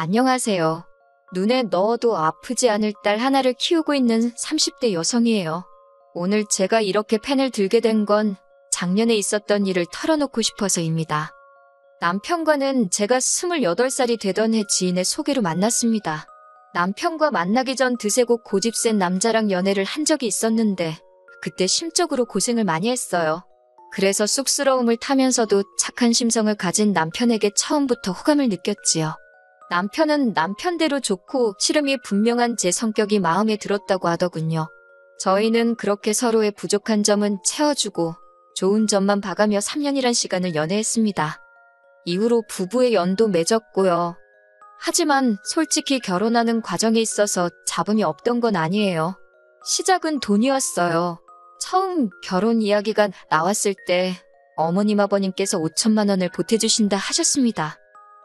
안녕하세요. 눈에 넣어도 아프지 않을 딸 하나를 키우고 있는 30대 여성이에요. 오늘 제가 이렇게 펜을 들게 된 건 작년에 있었던 일을 털어놓고 싶어서입니다. 남편과는 제가 28살이 되던 해 지인의 소개로 만났습니다. 남편과 만나기 전 드세고 고집센 남자랑 연애를 한 적이 있었는데 그때 심적으로 고생을 많이 했어요. 그래서 쑥스러움을 타면서도 착한 심성을 가진 남편에게 처음부터 호감을 느꼈지요. 남편은 남편대로 좋고 씨름이 분명한 제 성격이 마음에 들었다고 하더군요. 저희는 그렇게 서로의 부족한 점은 채워주고 좋은 점만 봐가며 3년이란 시간을 연애했습니다. 이후로 부부의 연도 맺었고요. 하지만 솔직히 결혼하는 과정에 있어서 잡음이 없던 건 아니에요. 시작은 돈이었어요. 처음 결혼 이야기가 나왔을 때 어머님 아버님께서 5천만 원을 보태주신다 하셨습니다.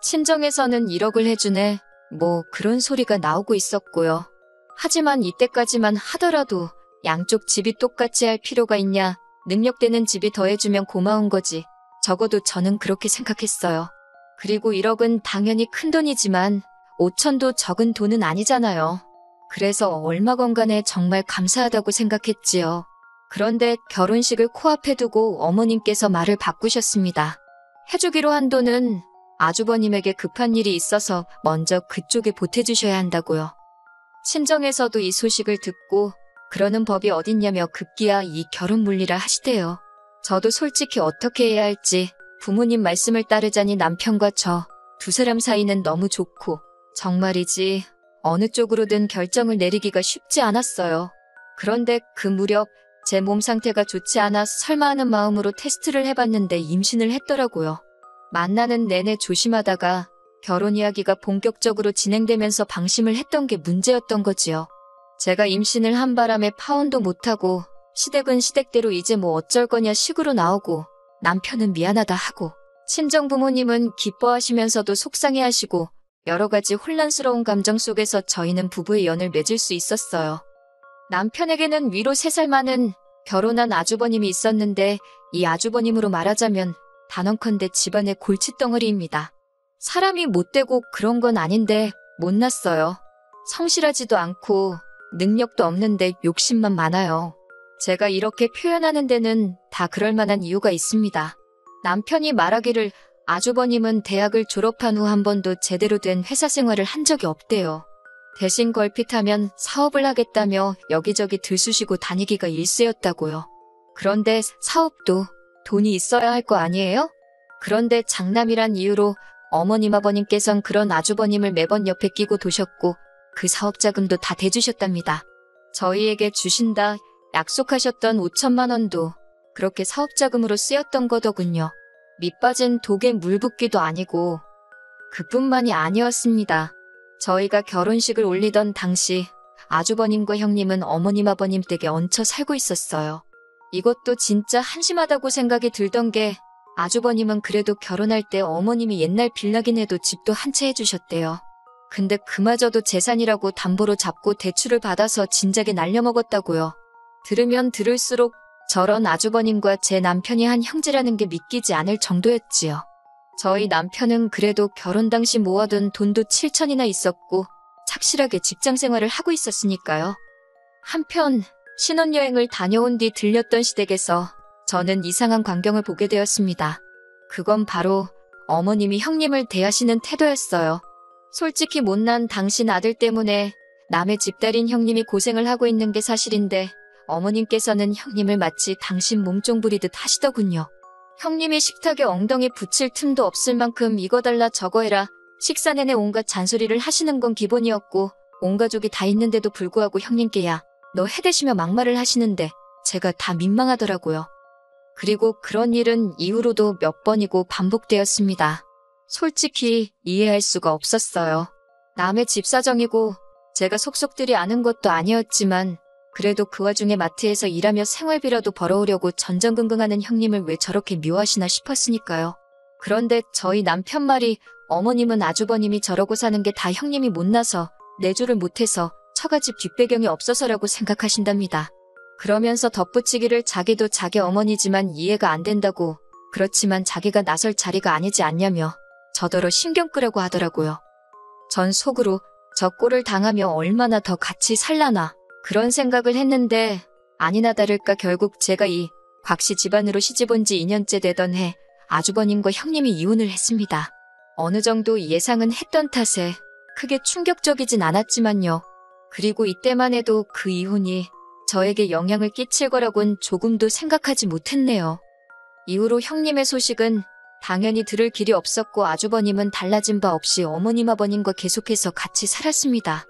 친정에서는 1억을 해주네, 뭐 그런 소리가 나오고 있었고요. 하지만 이때까지만 하더라도 양쪽 집이 똑같이 할 필요가 있냐, 능력되는 집이 더해주면 고마운 거지. 적어도 저는 그렇게 생각했어요. 그리고 1억은 당연히 큰 돈이지만 5천도 적은 돈은 아니잖아요. 그래서 얼마건 간에 정말 감사하다고 생각했지요. 그런데 결혼식을 코앞에 두고 어머님께서 말을 바꾸셨습니다. 해주기로 한 돈은 아주버님에게 급한 일이 있어서 먼저 그쪽에 보태주셔야 한다고요. 친정에서도 이 소식을 듣고 그러는 법이 어딨냐며 급기야 이 결혼 물리라 하시대요. 저도 솔직히 어떻게 해야 할지 부모님 말씀을 따르자니 남편과 저 두 사람 사이는 너무 좋고 정말이지 어느 쪽으로든 결정을 내리기가 쉽지 않았어요. 그런데 그 무렵 제 몸 상태가 좋지 않아 설마 하는 마음으로 테스트를 해봤는데 임신을 했더라고요. 만나는 내내 조심하다가 결혼 이야기가 본격적으로 진행되면서 방심을 했던 게 문제였던 거지요. 제가 임신을 한 바람에 파혼도 못하고 시댁은 시댁대로 이제 뭐 어쩔 거냐 식으로 나오고 남편은 미안하다 하고 친정 부모님은 기뻐하시면서도 속상해하시고 여러 가지 혼란스러운 감정 속에서 저희는 부부의 연을 맺을 수 있었어요. 남편에게는 위로 3살 많은 결혼한 아주버님이 있었는데 이 아주버님으로 말하자면 단언컨대 집안의 골칫덩어리입니다. 사람이 못되고 그런 건 아닌데 못났어요. 성실하지도 않고 능력도 없는데 욕심만 많아요. 제가 이렇게 표현하는 데는 다 그럴 만한 이유가 있습니다. 남편이 말하기를 아주버님은 대학을 졸업한 후 한 번도 제대로 된 회사 생활을 한 적이 없대요. 대신 걸핏하면 사업을 하겠다며 여기저기 들쑤시고 다니기가 일쑤였다고요. 그런데 사업도 돈이 있어야 할 거 아니에요? 그런데 장남이란 이유로 어머님 아버님께선 그런 아주버님을 매번 옆에 끼고 도셨고 그 사업 자금도 다 대주셨답니다. 저희에게 주신다 약속하셨던 5천만 원도 그렇게 사업 자금으로 쓰였던 거더군요. 밑빠진 독에 물 붓기도 아니고 그뿐만이 아니었습니다. 저희가 결혼식을 올리던 당시 아주버님과 형님은 어머님 아버님 댁에 얹혀 살고 있었어요. 이것도 진짜 한심하다고 생각이 들던 게 아주버님은 그래도 결혼할 때 어머님이 옛날 빌라긴 해도 집도 한 채 해주셨대요. 근데 그마저도 재산이라고 담보로 잡고 대출을 받아서 진작에 날려먹었다고요. 들으면 들을수록 저런 아주버님과 제 남편이 한 형제라는 게 믿기지 않을 정도였지요. 저희 남편은 그래도 결혼 당시 모아둔 돈도 7천이나 있었고 착실하게 직장 생활을 하고 있었으니까요. 한편 신혼여행을 다녀온 뒤 들렸던 시댁에서 저는 이상한 광경을 보게 되었습니다. 그건 바로 어머님이 형님을 대하시는 태도였어요. 솔직히 못난 당신 아들 때문에 남의 집딸인 형님이 고생을 하고 있는 게 사실인데 어머님께서는 형님을 마치 당신 몸종 부리듯 하시더군요. 형님이 식탁에 엉덩이 붙일 틈도 없을 만큼 이거 달라 저거 해라 식사 내내 온갖 잔소리를 하시는 건 기본이었고 온 가족이 다 있는데도 불구하고 형님께 야 너 해대시며 막말을 하시는데 제가 다 민망하더라고요. 그리고 그런 일은 이후로도 몇 번이고 반복되었습니다. 솔직히 이해할 수가 없었어요. 남의 집 사정이고 제가 속속들이 아는 것도 아니었지만 그래도 그 와중에 마트에서 일하며 생활비라도 벌어오려고 전전긍긍하는 형님을 왜 저렇게 미워하시나 싶었으니까요. 그런데 저희 남편 말이 어머님은 아주버님이 저러고 사는 게 다 형님이 못나서 내조를 못해서 처가집 뒷배경이 없어서라고 생각하신답니다. 그러면서 덧붙이기를 자기도 자기 어머니지만 이해가 안 된다고 그렇지만 자기가 나설 자리가 아니지 않냐며 저더러 신경 끄라고 하더라고요. 전 속으로 저 꼴을 당하며 얼마나 더 같이 살라나 그런 생각을 했는데 아니나 다를까 결국 제가 이 곽씨 집안으로 시집온 지 2년째 되던 해 아주버님과 형님이 이혼을 했습니다. 어느 정도 예상은 했던 탓에 크게 충격적이진 않았지만요. 그리고 이때만 해도 그 이혼이 저에게 영향을 끼칠 거라곤 조금도 생각하지 못했네요. 이후로 형님의 소식은 당연히 들을 길이 없었고 아주버님은 달라진 바 없이 어머님 아버님과 계속해서 같이 살았습니다.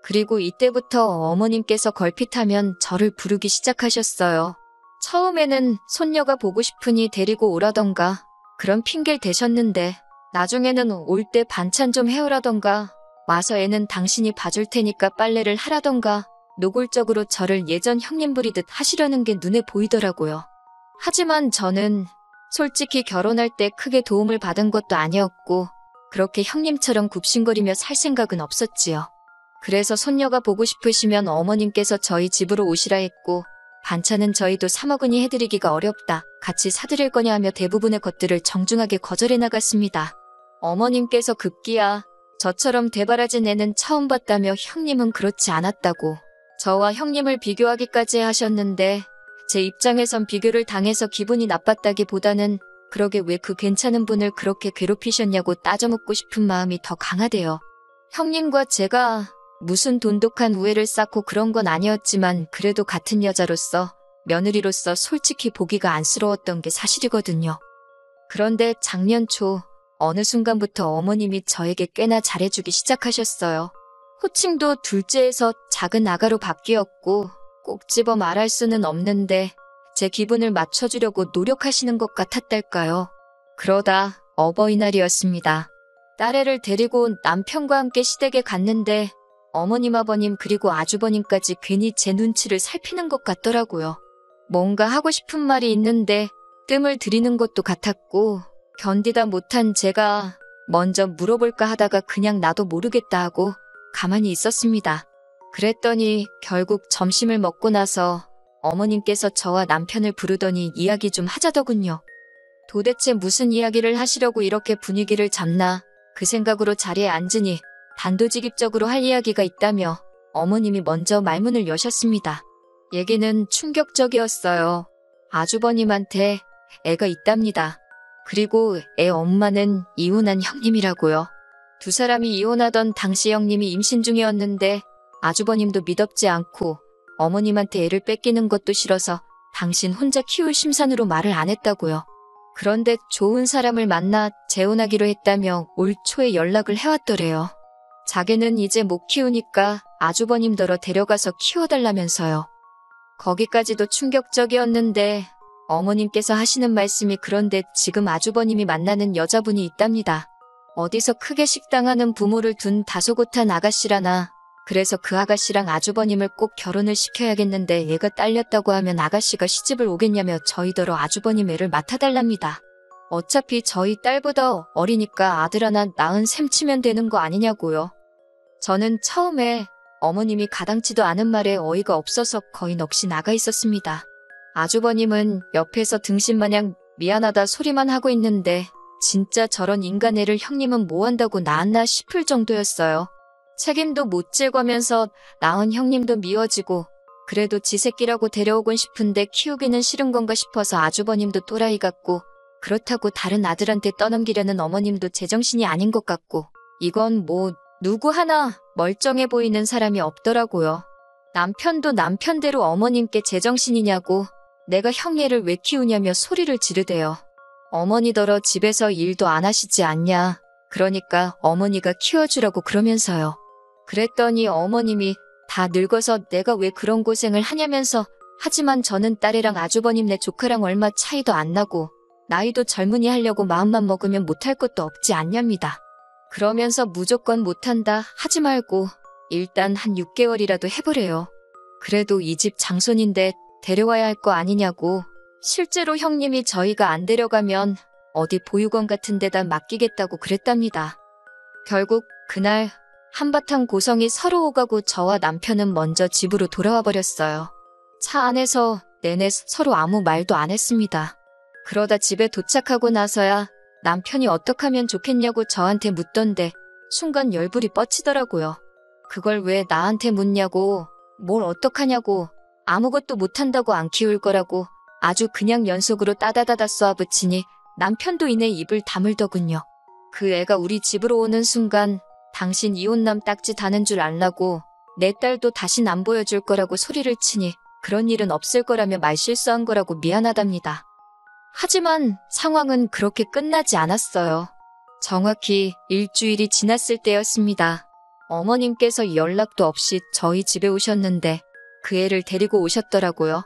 그리고 이때부터 어머님께서 걸핏하면 저를 부르기 시작하셨어요. 처음에는 손녀가 보고 싶으니 데리고 오라던가 그런 핑계를 대셨는데 나중에는 올 때 반찬 좀 해오라던가 와서 애는 당신이 봐줄 테니까 빨래를 하라던가 노골적으로 저를 예전 형님 부리듯 하시려는 게 눈에 보이더라고요. 하지만 저는 솔직히 결혼할 때 크게 도움을 받은 것도 아니었고 그렇게 형님처럼 굽신거리며 살 생각은 없었지요. 그래서 손녀가 보고 싶으시면 어머님께서 저희 집으로 오시라 했고 반찬은 저희도 사먹으니 해드리기가 어렵다. 같이 사드릴 거냐 하며 대부분의 것들을 정중하게 거절해 나갔습니다. 어머님께서 급기야 저처럼 대바라진 애는 처음 봤다며 형님은 그렇지 않았다고 저와 형님을 비교하기까지 하셨는데 제 입장에선 비교를 당해서 기분이 나빴다기보다는 그러게 왜 그 괜찮은 분을 그렇게 괴롭히셨냐고 따져묻고 싶은 마음이 더 강하대요. 형님과 제가 무슨 돈독한 우애를 쌓고 그런 건 아니었지만 그래도 같은 여자로서 며느리로서 솔직히 보기가 안쓰러웠던 게 사실이거든요. 그런데 작년 초 어느 순간부터 어머님이 저에게 꽤나 잘해주기 시작하셨어요. 호칭도 둘째에서 작은 아가로 바뀌었고 꼭 집어 말할 수는 없는데 제 기분을 맞춰주려고 노력하시는 것 같았달까요. 그러다 어버이날이었습니다. 딸애를 데리고 남편과 함께 시댁에 갔는데 어머님 아버님 그리고 아주버님까지 괜히 제 눈치를 살피는 것 같더라고요. 뭔가 하고 싶은 말이 있는데 뜸을 들이는 것도 같았고 견디다 못한 제가 먼저 물어볼까 하다가 그냥 나도 모르겠다 하고 가만히 있었습니다. 그랬더니 결국 점심을 먹고 나서 어머님께서 저와 남편을 부르더니 이야기 좀 하자더군요. 도대체 무슨 이야기를 하시려고 이렇게 분위기를 잡나 그 생각으로 자리에 앉으니 단도직입적으로 할 이야기가 있다며 어머님이 먼저 말문을 여셨습니다. 얘기는 충격적이었어요. 아주버님한테 애가 있답니다. 그리고 애 엄마는 이혼한 형님이라고요. 두 사람이 이혼하던 당시 형님이 임신 중이었는데 아주버님도 미덥지 않고 어머님한테 애를 뺏기는 것도 싫어서 당신 혼자 키울 심산으로 말을 안 했다고요. 그런데 좋은 사람을 만나 재혼하기로 했다며 올 초에 연락을 해왔더래요. 자기는 이제 못 키우니까 아주버님더러 데려가서 키워달라면서요. 거기까지도 충격적이었는데 어머님께서 하시는 말씀이 그런데 지금 아주버님이 만나는 여자분이 있답니다. 어디서 크게 식당하는 부모를 둔 다소곳한 아가씨라나 그래서 그 아가씨랑 아주버님을 꼭 결혼을 시켜야겠는데 얘가 딸렸다고 하면 아가씨가 시집을 오겠냐며 저희더러 아주버님 애를 맡아달랍니다. 어차피 저희 딸보다 어리니까 아들 하나 낳은 셈 치면 되는 거 아니냐고요. 저는 처음에 어머님이 가당치도 않은 말에 어이가 없어서 거의 넋이 나가 있었습니다. 아주버님은 옆에서 등신마냥 미안하다 소리만 하고 있는데 진짜 저런 인간 애를 형님은 뭐 한다고 낳았나 싶을 정도였어요. 책임도 못 지고면서 낳은 형님도 미워지고 그래도 지 새끼라고 데려오곤 싶은데 키우기는 싫은 건가 싶어서 아주버님도 또라이 같고 그렇다고 다른 아들한테 떠넘기려는 어머님도 제정신이 아닌 것 같고 이건 뭐 누구 하나 멀쩡해 보이는 사람이 없더라고요. 남편도 남편대로 어머님께 제정신이냐고 내가 형애를 왜 키우냐며 소리를 지르대요. 어머니더러 집에서 일도 안 하시지 않냐. 그러니까 어머니가 키워주라고 그러면서요. 그랬더니 어머님이 다 늙어서 내가 왜 그런 고생을 하냐면서 하지만 저는 딸애랑 아주버님네 조카랑 얼마 차이도 안 나고 나이도 젊은이 하려고 마음만 먹으면 못할 것도 없지 않냐입니다. 그러면서 무조건 못한다 하지 말고 일단 한 6개월이라도 해보래요. 그래도 이 집 장손인데 데려와야 할 거 아니냐고. 실제로 형님이 저희가 안 데려가면 어디 보육원 같은 데다 맡기겠다고 그랬답니다. 결국 그날 한바탕 고성이 서로 오가고 저와 남편은 먼저 집으로 돌아와 버렸어요. 차 안에서 내내 서로 아무 말도 안 했습니다. 그러다 집에 도착하고 나서야 남편이 어떡하면 좋겠냐고 저한테 묻던데 순간 열불이 뻗치더라고요. 그걸 왜 나한테 묻냐고, 뭘 어떡하냐고, 아무것도 못한다고 안 키울 거라고 아주 그냥 연속으로 따다다다 쏘아붙이니 남편도 이내 입을 다물더군요. 그 애가 우리 집으로 오는 순간 당신 이혼남 딱지 다는 줄 알라고 내 딸도 다신 안 보여줄 거라고 소리를 치니 그런 일은 없을 거라며 말실수한 거라고 미안하답니다. 하지만 상황은 그렇게 끝나지 않았어요. 정확히 일주일이 지났을 때였습니다. 어머님께서 연락도 없이 저희 집에 오셨는데 그 애를 데리고 오셨더라고요.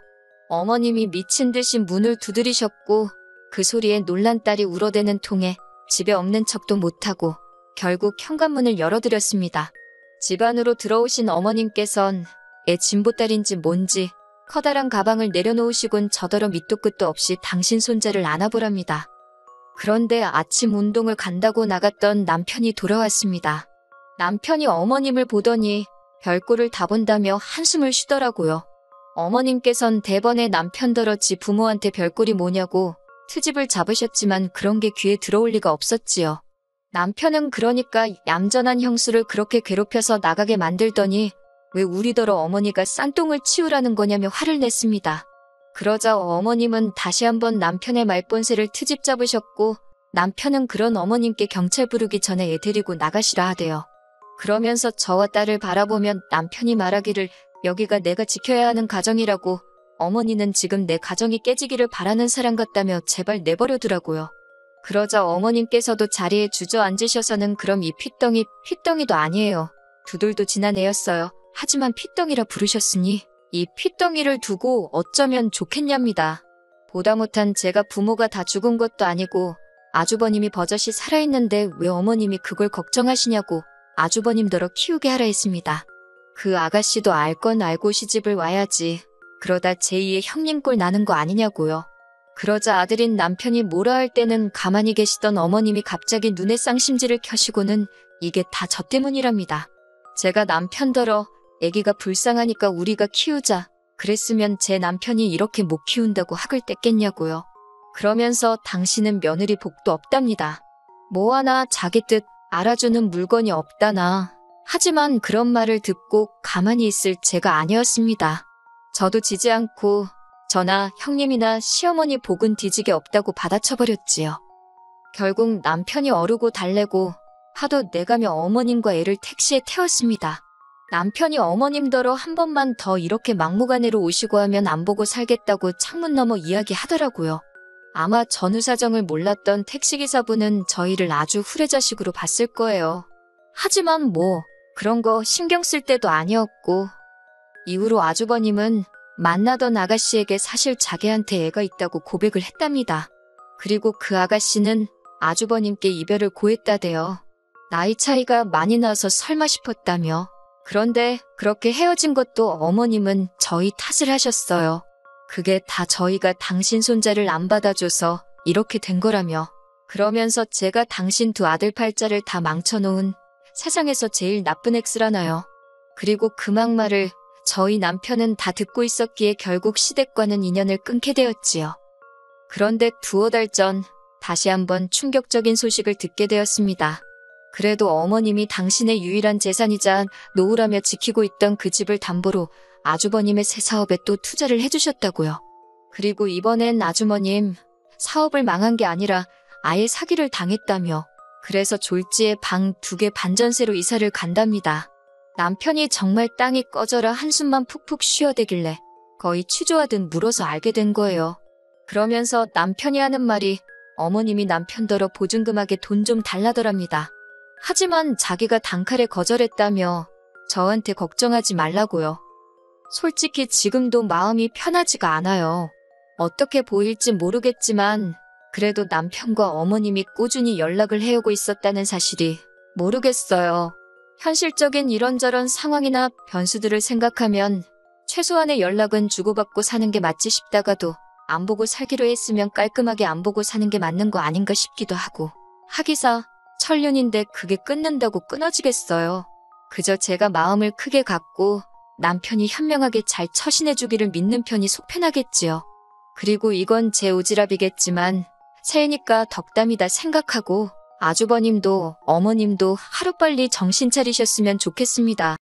어머님이 미친 듯이 문을 두드리셨고 그 소리에 놀란 딸이 울어대는 통에 집에 없는 척도 못하고 결국 현관문을 열어드렸습니다. 집 안으로 들어오신 어머님께선 애 진보딸인지 뭔지 커다란 가방을 내려놓으시곤 저더러 밑도 끝도 없이 당신 손자를 안아보랍니다. 그런데 아침 운동을 간다고 나갔던 남편이 돌아왔습니다. 남편이 어머님을 보더니 별꼴을 다 본다며 한숨을 쉬더라고요. 어머님께선 대번에 남편더러 지 부모한테 별꼴이 뭐냐고 트집을 잡으셨지만 그런 게 귀에 들어올 리가 없었지요. 남편은 그러니까 얌전한 형수를 그렇게 괴롭혀서 나가게 만들더니 왜 우리더러 어머니가 싼똥을 치우라는 거냐며 화를 냈습니다. 그러자 어머님은 다시 한번 남편의 말본세를 트집 잡으셨고 남편은 그런 어머님께 경찰 부르기 전에 애 데리고 나가시라 하대요. 그러면서 저와 딸을 바라보면 남편이 말하기를 여기가 내가 지켜야 하는 가정이라고 어머니는 지금 내 가정이 깨지기를 바라는 사람 같다며 제발 내버려두라고요. 그러자 어머님께서도 자리에 주저앉으셔서는 그럼 이 핏덩이도 아니에요. 두들도 지난 애였어요. 하지만 핏덩이라 부르셨으니 이 핏덩이를 두고 어쩌면 좋겠냐입니다. 보다 못한 제가 부모가 다 죽은 것도 아니고 아주버님이 버젓이 살아있는데 왜 어머님이 그걸 걱정하시냐고 아주버님더러 키우게 하라 했습니다. 그 아가씨도 알 건 알고 시집을 와야지. 그러다 제2의 형님 꼴 나는 거 아니냐고요. 그러자 아들인 남편이 뭐라 할 때는 가만히 계시던 어머님이 갑자기 눈에 쌍심지를 켜시고는 이게 다 저 때문이랍니다. 제가 남편더러 애기가 불쌍하니까 우리가 키우자. 그랬으면 제 남편이 이렇게 못 키운다고 학을 뗐겠냐고요. 그러면서 당신은 며느리 복도 없답니다. 뭐 하나 자기 뜻 알아주는 물건이 없다나. 하지만 그런 말을 듣고 가만히 있을 제가 아니었습니다. 저도 지지 않고 저나 형님이나 시어머니 복은 뒤지게 없다고 받아쳐버렸지요. 결국 남편이 어르고 달래고 하도 내가며 어머님과 애를 택시에 태웠습니다. 남편이 어머님더러 한 번만 더 이렇게 막무가내로 오시고 하면 안 보고 살겠다고 창문 너머 이야기하더라고요. 아마 전후 사정을 몰랐던 택시기사분은 저희를 아주 후레자식으로 봤을 거예요. 하지만 뭐 그런 거 신경 쓸 때도 아니었고 이후로 아주버님은 만나던 아가씨에게 사실 자기한테 애가 있다고 고백을 했답니다. 그리고 그 아가씨는 아주버님께 이별을 고했다대요. 나이 차이가 많이 나서 설마 싶었다며. 그런데 그렇게 헤어진 것도 어머님은 저희 탓을 하셨어요. 그게 다 저희가 당신 손자를 안 받아줘서 이렇게 된 거라며. 그러면서 제가 당신 두 아들 팔자를 다 망쳐놓은 세상에서 제일 나쁜 엑스라나요. 그리고 그 막말을 저희 남편은 다 듣고 있었기에 결국 시댁과는 인연을 끊게 되었지요. 그런데 두어 달 전 다시 한번 충격적인 소식을 듣게 되었습니다. 그래도 어머님이 당신의 유일한 재산이자 노후라며 지키고 있던 그 집을 담보로 아주버님의 새 사업에 또 투자를 해주셨다고요. 그리고 이번엔 아주머님 사업을 망한 게 아니라 아예 사기를 당했다며. 그래서 졸지에 방 2개 반전세로 이사를 간답니다. 남편이 정말 땅이 꺼져라 한숨만 푹푹 쉬어대길래 거의 취조하듯 물어서 알게 된 거예요. 그러면서 남편이 하는 말이 어머님이 남편더러 보증금하게 돈 좀 달라더랍니다. 하지만 자기가 단칼에 거절했다며 저한테 걱정하지 말라고요. 솔직히 지금도 마음이 편하지가 않아요. 어떻게 보일지 모르겠지만 그래도 남편과 어머님이 꾸준히 연락을 해오고 있었다는 사실이 모르겠어요. 현실적인 이런저런 상황이나 변수들을 생각하면 최소한의 연락은 주고받고 사는 게 맞지 싶다가도 안 보고 살기로 했으면 깔끔하게 안 보고 사는 게 맞는 거 아닌가 싶기도 하고. 하기사 천륜인데 그게 끊는다고 끊어지겠어요. 그저 제가 마음을 크게 갖고 남편이 현명하게 잘 처신해주기를 믿는 편이 속 편하겠지요. 그리고 이건 제 오지랖이겠지만 새해니까 덕담이다 생각하고 아주버님도 어머님도 하루빨리 정신 차리셨으면 좋겠습니다.